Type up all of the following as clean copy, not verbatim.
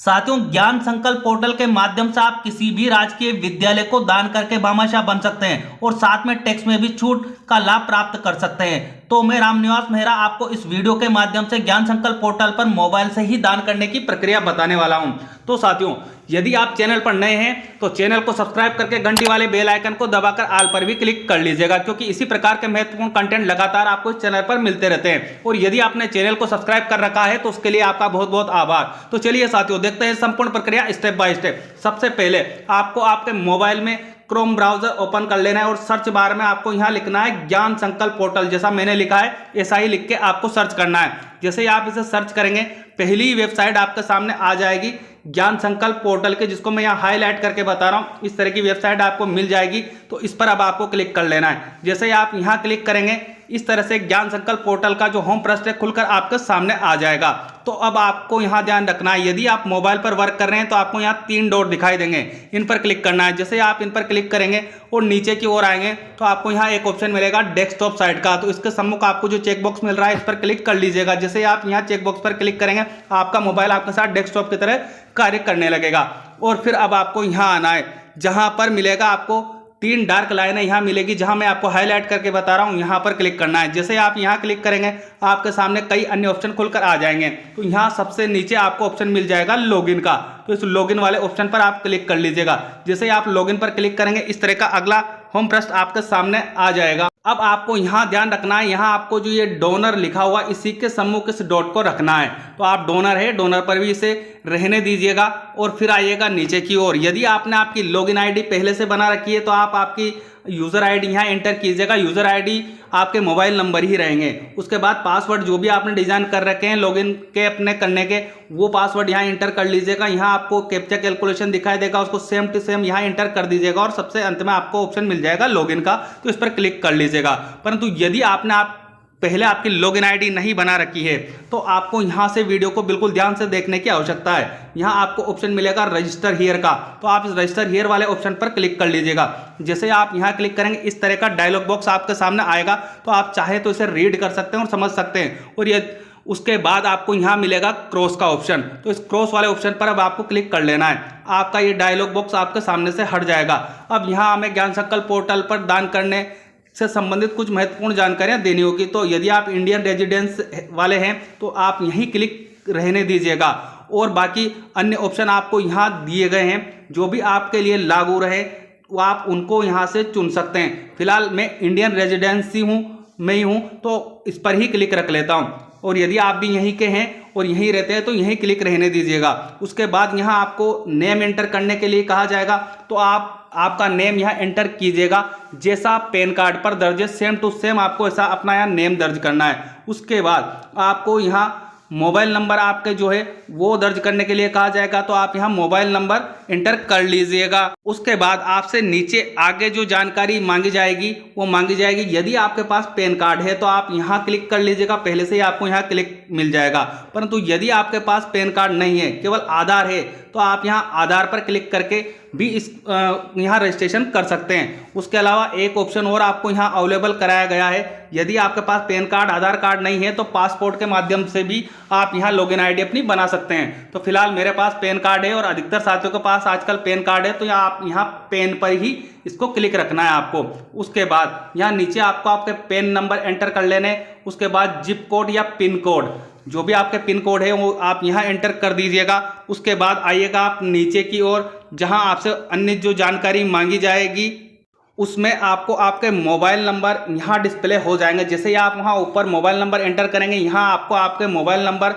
साथियों, ज्ञान संकल्प पोर्टल के माध्यम से आप किसी भी राजकीय विद्यालय को दान करके भामाशाह बन सकते हैं और साथ में टैक्स में भी छूट का लाभ प्राप्त कर सकते हैं। तो मैं रामनिवास मेहरा आपको इस वीडियो के माध्यम से ज्ञान संकल्प पोर्टल पर मोबाइल से ही दान करने की प्रक्रिया बताने वाला हूं। तो साथियों, यदि आप चैनल पर नए हैं तो चैनल को सब्सक्राइब करके घंटी वाले बेल आइकन को दबाकर ऑल पर भी क्लिक कर लीजिएगा, क्योंकि इसी प्रकार के महत्वपूर्ण कंटेंट लगातार आपको इस चैनल पर मिलते रहते हैं। और यदि आपने चैनल को सब्सक्राइब कर रखा है तो उसके लिए आपका बहुत बहुत आभार। तो चलिए साथियों, देखते हैं संपूर्ण प्रक्रिया स्टेप बाय स्टेप। सबसे पहले आपको आपके मोबाइल में क्रोम ब्राउजर ओपन कर लेना है और सर्च बार में आपको यहां लिखना है ज्ञान संकल्प पोर्टल। जैसा मैंने लिखा है ऐसा ही लिख के आपको सर्च करना है। जैसे ही आप इसे सर्च करेंगे पहली वेबसाइट आपके सामने आ जाएगी ज्ञान संकल्प पोर्टल के, जिसको मैं यहाँ हाईलाइट करके बता रहा हूँ। इस तरह की वेबसाइट आपको मिल जाएगी, तो इस पर अब आपको क्लिक कर लेना है। जैसे ही आप यहाँ क्लिक करेंगे इस तरह से ज्ञान संकल्प पोर्टल का जो होम पृष्ठ है खुलकर आपके सामने आ जाएगा। तो अब आपको यहाँ ध्यान रखना है, यदि आप मोबाइल पर वर्क कर रहे हैं तो आपको यहाँ 3 डॉट दिखाई देंगे, इन पर क्लिक करना है। जैसे आप इन पर क्लिक करेंगे और नीचे की ओर आएंगे तो आपको यहाँ एक ऑप्शन मिलेगा डेस्कटॉप साइट का। तो इसके सम्मुख आपको जो चेकबॉक्स मिल रहा है इस पर क्लिक कर लीजिएगा। जैसे आप यहाँ चेकबॉक्स पर क्लिक करेंगे आपका मोबाइल आपके साथ डेस्कटॉप की तरह कार्य करने लगेगा। और फिर अब आपको यहाँ आना है, जहाँ पर मिलेगा आपको 3 डार्क लाइनें यहाँ मिलेगी, जहाँ मैं आपको हाईलाइट करके बता रहा हूँ, यहाँ पर क्लिक करना है। जैसे आप यहाँ क्लिक करेंगे आपके सामने कई अन्य ऑप्शन खुलकर आ जाएंगे। तो यहाँ सबसे नीचे आपको ऑप्शन मिल जाएगा लॉगिन का, तो इस लॉगिन वाले ऑप्शन पर आप क्लिक कर लीजिएगा। जैसे आप लॉगिन पर क्लिक करेंगे इस तरह का अगला होम पृष्ठ आपके सामने आ जाएगा। अब आपको यहाँ ध्यान रखना है, यहाँ आपको जो ये डोनर लिखा हुआ इसी के सम्मुख इस डॉट को रखना है। तो आप डोनर है, डोनर पर भी इसे रहने दीजिएगा और फिर आइएगा नीचे की ओर। यदि आपने आपकी लॉगिन आईडी पहले से बना रखी है तो आप आपकी यूज़र आईडी यहाँ एंटर कीजिएगा। यूज़र आईडी आपके मोबाइल नंबर ही रहेंगे। उसके बाद पासवर्ड जो भी आपने डिजाइन कर रखे हैं लॉगिन के अपने करने के, वो पासवर्ड यहाँ एंटर कर लीजिएगा। यहाँ आपको कैप्चा कैलकुलेशन दिखाई देगा, उसको सेम टू सेम यहाँ एंटर कर दीजिएगा और सबसे अंत में आपको ऑप्शन मिल जाएगा लॉगिन का, तो इस पर क्लिक कर लीजिएगा। परंतु यदि आपने पहले आपकी लॉगिन आईडी नहीं बना रखी है तो आपको यहां से वीडियो को बिल्कुल ध्यान से देखने की आवश्यकता है। यहां आपको ऑप्शन मिलेगा रजिस्टर हियर का, तो आप इस रजिस्टर हियर वाले ऑप्शन पर क्लिक कर लीजिएगा। जैसे आप यहां क्लिक करेंगे इस तरह का डायलॉग बॉक्स आपके सामने आएगा, तो आप चाहे तो इसे रीड कर सकते हैं और समझ सकते हैं। और ये उसके बाद आपको यहाँ मिलेगा क्रॉस का ऑप्शन, तो इस क्रॉस वाले ऑप्शन पर अब आपको क्लिक कर लेना है। आपका ये डायलॉग बॉक्स आपके सामने से हट जाएगा। अब यहाँ हमें ज्ञान संकल्प पोर्टल पर दान करने से संबंधित कुछ महत्वपूर्ण जानकारियां देनी होगी। तो यदि आप इंडियन रेजिडेंस वाले हैं तो आप यहीं क्लिक रहने दीजिएगा और बाकी अन्य ऑप्शन आपको यहाँ दिए गए हैं, जो भी आपके लिए लागू रहे वो आप उनको यहाँ से चुन सकते हैं। फिलहाल मैं इंडियन रेजिडेंसी मैं ही हूँ तो इस पर ही क्लिक रख लेता हूँ। और यदि आप भी यहीं के हैं और यहीं रहते हैं तो यहीं क्लिक रहने दीजिएगा। उसके बाद यहाँ आपको नेम एंटर करने के लिए कहा जाएगा, तो आपका नेम यहाँ एंटर कीजिएगा जैसा पैन कार्ड पर दर्ज है, सेम टू सेम आपको ऐसा अपना यहाँ नेम दर्ज करना है। उसके बाद आपको यहाँ मोबाइल नंबर आपके जो है वो दर्ज करने के लिए कहा जाएगा, तो आप यहाँ मोबाइल नंबर एंटर कर लीजिएगा। उसके बाद आपसे नीचे आगे जो जानकारी मांगी जाएगी वो मांगी जाएगी। यदि आपके पास पैन कार्ड है तो आप यहाँ क्लिक कर लीजिएगा, पहले से ही आपको यहाँ क्लिक मिल जाएगा। परंतु यदि आपके पास पैन कार्ड नहीं है, केवल आधार है, तो आप यहाँ आधार पर क्लिक करके भी यहाँ रजिस्ट्रेशन कर सकते हैं। उसके अलावा एक ऑप्शन और आपको यहाँ अवेलेबल कराया गया है, यदि आपके पास पैन कार्ड आधार कार्ड नहीं है तो पासपोर्ट के माध्यम से भी आप यहाँ लॉगिन आईडी अपनी बना सकते हैं। तो फिलहाल मेरे पास पैन कार्ड है और अधिकतर साथियों के पास आजकल पैन कार्ड है, तो आप यहाँ पेन पर ही इसको क्लिक रखना है आपको। उसके बाद यहाँ नीचे आपको आपके पेन नंबर एंटर कर लेने। उसके बाद जिप कोड या पिन कोड, जो भी आपके पिन कोड है वो आप यहाँ एंटर कर दीजिएगा। उसके बाद आइएगा आप नीचे की ओर, जहाँ आपसे अन्य जो जानकारी मांगी जाएगी उसमें आपको आपके मोबाइल नंबर यहाँ डिस्प्ले हो जाएंगे। जैसे ही आप वहाँ ऊपर मोबाइल नंबर एंटर करेंगे यहाँ आपको आपके मोबाइल नंबर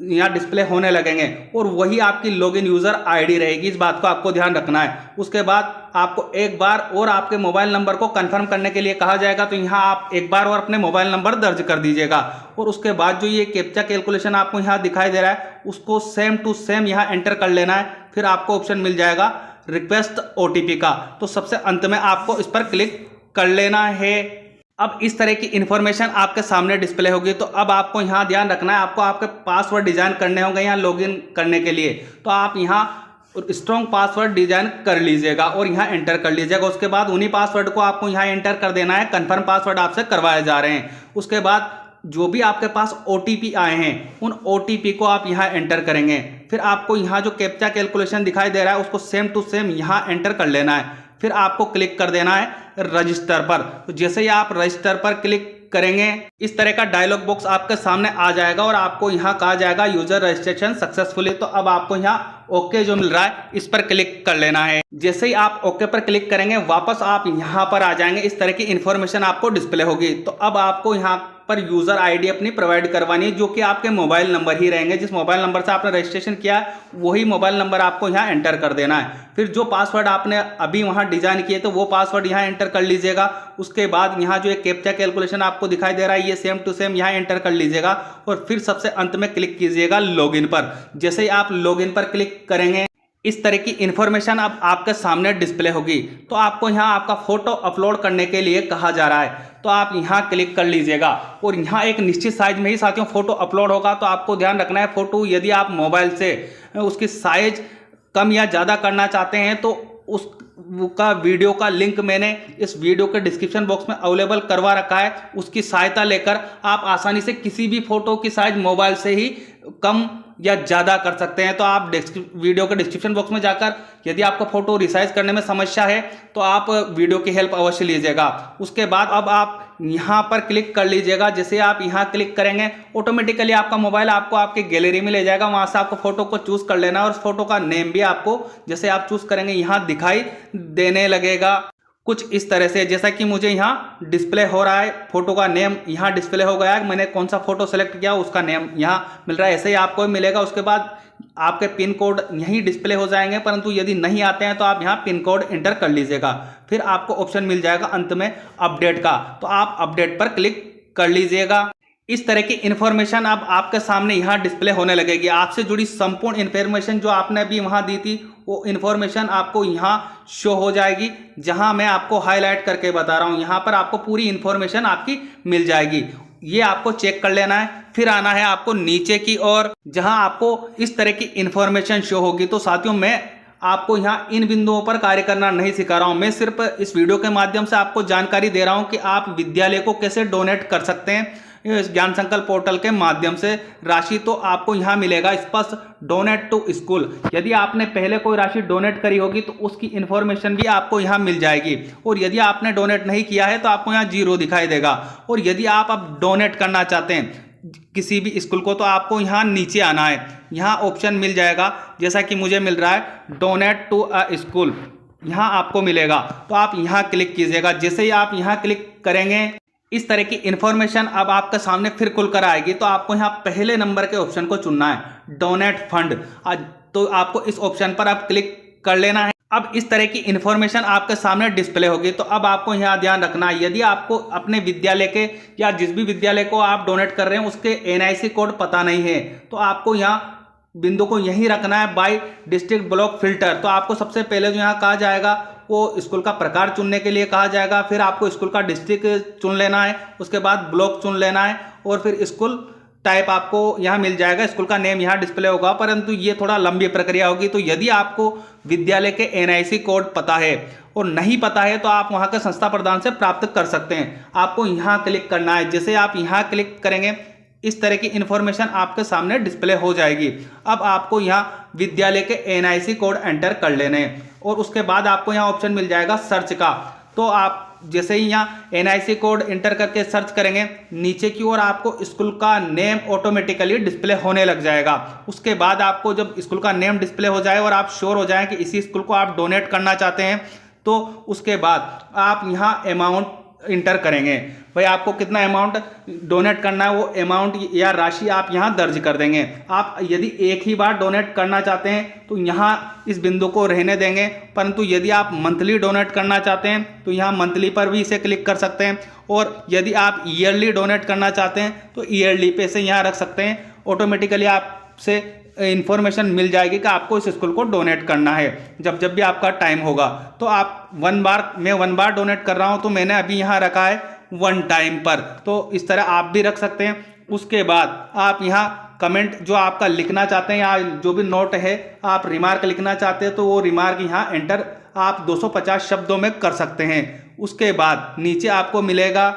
यहाँ डिस्प्ले होने लगेंगे और वही आपकी लॉगिन यूज़र आईडी रहेगी। इस बात को आपको ध्यान रखना है। उसके बाद आपको एक बार और आपके मोबाइल नंबर को कंफर्म करने के लिए कहा जाएगा, तो यहाँ आप एक बार और अपने मोबाइल नंबर दर्ज कर दीजिएगा। और उसके बाद जो ये कैप्चा कैलकुलेशन आपको यहाँ दिखाई दे रहा है उसको सेम टू सेम यहाँ एंटर कर लेना है। फिर आपको ऑप्शन मिल जाएगा रिक्वेस्ट ओटीपी का, तो सबसे अंत में आपको इस पर क्लिक कर लेना है। अब इस तरह की इंफॉर्मेशन आपके सामने डिस्प्ले होगी। तो अब आपको यहाँ ध्यान रखना है, आपको आपके पासवर्ड डिजाइन करने होंगे यहाँ लॉगिन करने के लिए, तो आप यहाँ स्ट्रॉन्ग पासवर्ड डिजाइन कर लीजिएगा और यहाँ एंटर कर लीजिएगा। उसके बाद उन्हीं पासवर्ड को आपको यहाँ एंटर कर देना है, कंफर्म पासवर्ड आपसे करवाए जा रहे हैं। उसके बाद जो भी आपके पास OTP आए हैं उन OTP को आप यहाँ एंटर करेंगे। फिर आपको यहाँ जो कैप्चा कैलकुलेशन दिखाई दे रहा है उसको सेम टू सेम यहाँ एंटर कर लेना है। फिर आपको क्लिक कर देना है रजिस्टर पर। तो जैसे ही आप रजिस्टर पर क्लिक करेंगे इस तरह का डायलॉग बॉक्स आपके सामने आ जाएगा और आपको यहाँ कहा जाएगा यूजर रजिस्ट्रेशन सक्सेसफुली। तो अब आपको यहाँ ओके जो मिल रहा है इस पर क्लिक कर लेना है। जैसे ही आप ओके पर क्लिक करेंगे वापस आप यहाँ पर आ जाएंगे, इस तरह की इंफॉर्मेशन आपको डिस्प्ले होगी। तो अब आपको यहाँ पर यूजर आईडी अपनी प्रोवाइड करवानी है जो कि आपके मोबाइल नंबर ही रहेंगे। जिस मोबाइल नंबर से आपने रजिस्ट्रेशन किया है वही मोबाइल नंबर आपको यहाँ एंटर कर देना है। फिर जो पासवर्ड आपने अभी वहाँ डिजाइन किए तो वो पासवर्ड यहाँ एंटर कर लीजिएगा। उसके बाद यहाँ जो एक कैप्चा कैलकुलेशन आपको दिखाई दे रहा है ये सेम टू सेम यहाँ एंटर कर लीजिएगा और फिर सबसे अंत में क्लिक कीजिएगा लॉगिन पर। जैसे ही आप लॉगिन पर क्लिक करेंगे इस तरह की इंफॉर्मेशन अब आपके सामने डिस्प्ले होगी। तो आपको यहाँ आपका फोटो अपलोड करने के लिए कहा जा रहा है तो आप यहाँ क्लिक कर लीजिएगा और यहाँ एक निश्चित साइज में ही साथियों फोटो अपलोड होगा। तो आपको ध्यान रखना है फोटो यदि आप मोबाइल से उसकी साइज कम या ज़्यादा करना चाहते हैं तो उसका वीडियो का लिंक मैंने इस वीडियो के डिस्क्रिप्शन बॉक्स में अवेलेबल करवा रखा है। उसकी सहायता लेकर आप आसानी से किसी भी फोटो की साइज मोबाइल से ही कम या ज़्यादा कर सकते हैं। तो आप वीडियो के डिस्क्रिप्शन बॉक्स में जाकर यदि आपको फोटो रिसाइज करने में समस्या है तो आप वीडियो की हेल्प अवश्य लीजिएगा। उसके बाद अब आप यहाँ पर क्लिक कर लीजिएगा। जैसे आप यहाँ क्लिक करेंगे ऑटोमेटिकली आपका मोबाइल आपको आपके गैलरी में ले जाएगा। वहाँ से आपको फोटो को चूज कर लेना है और उस फोटो का नेम भी आपको जैसे आप चूज करेंगे यहाँ दिखाई देने लगेगा कुछ इस तरह से। जैसा कि मुझे यहाँ डिस्प्ले हो रहा है फोटो का नेम यहाँ डिस्प्ले हो गया है। मैंने कौन सा फोटो सेलेक्ट किया उसका नेम यहाँ मिल रहा है। ऐसे ही आपको मिलेगा। उसके बाद आपके पिन कोड यहीं डिस्प्ले हो जाएंगे, परंतु यदि नहीं आते हैं तो आप यहाँ पिन कोड एंटर कर लीजिएगा। फिर आपको ऑप्शन मिल जाएगा अंत में अपडेट का, तो आप अपडेट पर क्लिक कर लीजिएगा। इस तरह की इंफॉर्मेशन अब आपके सामने यहाँ डिस्प्ले होने लगेगी। आपसे जुड़ी संपूर्ण इंफॉर्मेशन जो आपने अभी वहाँ दी थी वो इंफॉर्मेशन आपको यहाँ शो हो जाएगी। जहाँ मैं आपको हाईलाइट करके बता रहा हूँ यहाँ पर आपको पूरी इंफॉर्मेशन आपकी मिल जाएगी। ये आपको चेक कर लेना है। फिर आना है आपको नीचे की ओर जहाँ आपको इस तरह की इंफॉर्मेशन शो होगी। तो साथियों मैं आपको यहाँ इन बिंदुओं पर कार्य करना नहीं सिखा रहा हूँ। मैं सिर्फ इस वीडियो के माध्यम से आपको जानकारी दे रहा हूँ कि आप विद्यालय को कैसे डोनेट कर सकते हैं इस ज्ञान संकल्प पोर्टल के माध्यम से। राशि तो आपको यहाँ मिलेगा स्पष्ट डोनेट टू स्कूल। यदि आपने पहले कोई राशि डोनेट करी होगी तो उसकी इंफॉर्मेशन भी आपको यहाँ मिल जाएगी। और यदि आपने डोनेट नहीं किया है तो आपको यहाँ 0 दिखाई देगा। और यदि आप अब डोनेट करना चाहते हैं किसी भी स्कूल को तो आपको यहाँ नीचे आना है। यहाँ ऑप्शन मिल जाएगा जैसा कि मुझे मिल रहा है डोनेट टू अ स्कूल, यहाँ आपको मिलेगा। तो आप यहाँ क्लिक कीजिएगा। जैसे ही आप यहाँ क्लिक करेंगे इस तरह की इंफॉर्मेशन अब आपके सामने फिर खुलकर आएगी। तो आपको यहाँ पहले नंबर के ऑप्शन को चुनना है डोनेट फंड। तो आपको इस ऑप्शन पर आप क्लिक कर लेना है। अब इस तरह की इंफॉर्मेशन आपके सामने डिस्प्ले होगी। तो अब आपको यहाँ ध्यान रखना है यदि आपको अपने विद्यालय के या जिस भी विद्यालय को आप डोनेट कर रहे हैं उसके NIC कोड पता नहीं है तो आपको यहाँ बिंदु को यहीं रखना है बाय डिस्ट्रिक्ट ब्लॉक फिल्टर। तो आपको सबसे पहले जो यहाँ कहा जाएगा वो स्कूल का प्रकार चुनने के लिए कहा जाएगा। फिर आपको स्कूल का डिस्ट्रिक्ट चुन लेना है, उसके बाद ब्लॉक चुन लेना है और फिर स्कूल टाइप आपको यहाँ मिल जाएगा। स्कूल का नेम यहाँ डिस्प्ले होगा, परंतु ये थोड़ा लंबी प्रक्रिया होगी। तो यदि आपको विद्यालय के NIC कोड पता है और नहीं पता है तो आप वहाँ के संस्था प्रधान से प्राप्त कर सकते हैं। आपको यहाँ क्लिक करना है। जैसे आप यहाँ क्लिक करेंगे इस तरह की इंफॉर्मेशन आपके सामने डिस्प्ले हो जाएगी। अब आपको यहाँ विद्यालय के NIC कोड एंटर कर लेने हैं और उसके बाद आपको यहाँ ऑप्शन मिल जाएगा सर्च का। तो आप जैसे ही यहाँ NIC कोड एंटर करके सर्च करेंगे नीचे की ओर आपको स्कूल का नेम ऑटोमेटिकली डिस्प्ले होने लग जाएगा। उसके बाद आपको जब स्कूल का नेम डिस्प्ले हो जाए और आप श्योर हो जाएं कि इसी स्कूल को आप डोनेट करना चाहते हैं तो उसके बाद आप यहाँ अमाउंट इंटर करेंगे। भाई आपको कितना अमाउंट डोनेट करना है वो अमाउंट या राशि आप यहाँ दर्ज कर देंगे। आप यदि एक ही बार डोनेट करना चाहते हैं तो यहाँ इस बिंदु को रहने देंगे, परंतु यदि आप मंथली डोनेट करना चाहते हैं तो यहाँ मंथली पर भी इसे क्लिक कर सकते हैं। और यदि आप ईयरली डोनेट करना चाहते हैं तो ईयरली पे से यहाँ रख सकते हैं। ऑटोमेटिकली आपसे इंफॉर्मेशन मिल जाएगी कि आपको इस स्कूल को डोनेट करना है जब जब भी आपका टाइम होगा। तो आप मैं वन बार डोनेट कर रहा हूं तो मैंने अभी यहाँ रखा है 1 टाइम पर। तो इस तरह आप भी रख सकते हैं। उसके बाद आप यहाँ कमेंट जो आपका लिखना चाहते हैं या जो भी नोट है आप रिमार्क लिखना चाहते हैं तो वो रिमार्क यहाँ एंटर आप 250 शब्दों में कर सकते हैं। उसके बाद नीचे आपको मिलेगा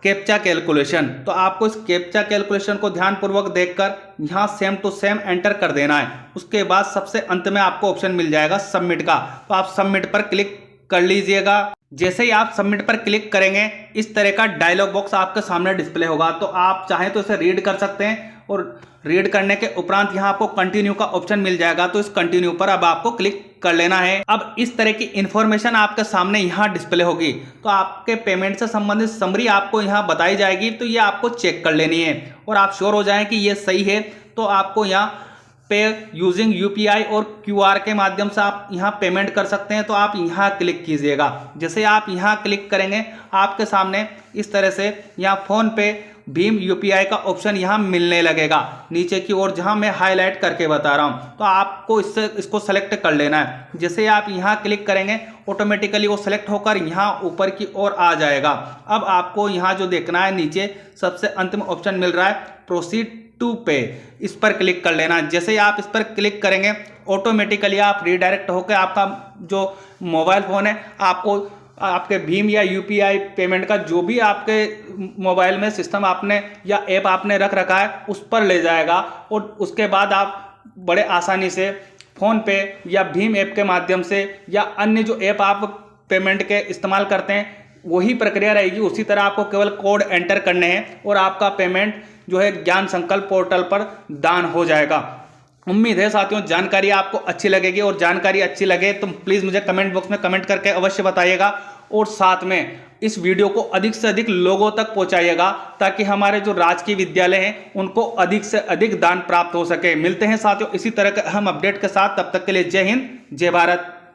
कैप्चा कैलकुलेशन। तो आपको इस कैप्चा कैलकुलेशन को ध्यानपूर्वक देखकर यहाँ सेम टू सेम एंटर कर देना है। उसके बाद सबसे अंत में आपको ऑप्शन मिल जाएगा सबमिट का, तो आप सबमिट पर क्लिक कर लीजिएगा। जैसे ही आप सबमिट पर क्लिक करेंगे इस तरह का डायलॉग बॉक्स आपके सामने डिस्प्ले होगा। तो आप चाहें तो इसे रीड कर सकते हैं और रीड करने के उपरांत यहाँ आपको कंटिन्यू का ऑप्शन मिल जाएगा। तो इस कंटिन्यू पर अब आपको क्लिक कर लेना है। अब इस तरह की इंफॉर्मेशन आपके सामने यहाँ डिस्प्ले होगी। तो आपके पेमेंट से संबंधित समरी आपको यहाँ बताई जाएगी, तो ये आपको चेक कर लेनी है और आप श्योर हो जाएं कि ये सही है। तो आपको यहाँ पे यूजिंग यूपीआई और क्यूआर के माध्यम से आप यहाँ पेमेंट कर सकते हैं। तो आप यहाँ क्लिक कीजिएगा। जैसे आप यहाँ क्लिक करेंगे आपके सामने इस तरह से यहाँ फोन पे भीम यूपीआई का ऑप्शन यहाँ मिलने लगेगा नीचे की ओर, जहाँ मैं हाईलाइट करके बता रहा हूँ। तो आपको इसको सेलेक्ट कर लेना है। जैसे आप यहाँ क्लिक करेंगे ऑटोमेटिकली वो सेलेक्ट होकर यहाँ ऊपर की ओर आ जाएगा। अब आपको यहाँ जो देखना है नीचे सबसे अंत में ऑप्शन मिल रहा है प्रोसीड टू पे, इस पर क्लिक कर लेना। जैसे ही आप इस पर क्लिक करेंगे ऑटोमेटिकली आप रीडायरेक्ट होकर आपका जो मोबाइल फ़ोन है आपको आपके भीम या यूपीआई पेमेंट का जो भी आपके मोबाइल में सिस्टम आपने या ऐप आपने रख रखा है उस पर ले जाएगा। और उसके बाद आप बड़े आसानी से फ़ोन पे या भीम ऐप के माध्यम से या अन्य जो ऐप आप पेमेंट के इस्तेमाल करते हैं वही प्रक्रिया रहेगी। उसी तरह आपको केवल कोड एंटर करने हैं और आपका पेमेंट जो है ज्ञान संकल्प पोर्टल पर दान हो जाएगा। उम्मीद है साथियों जानकारी आपको अच्छी लगेगी, और जानकारी अच्छी लगे तो प्लीज़ मुझे कमेंट बॉक्स में कमेंट करके अवश्य बताइएगा। और साथ में इस वीडियो को अधिक से अधिक लोगों तक पहुंचाइएगा ताकि हमारे जो राजकीय विद्यालय हैं उनको अधिक से अधिक दान प्राप्त हो सके। मिलते हैं साथियों इसी तरह के अहम अपडेट के साथ, तब तक के लिए जय हिंद जय भारत।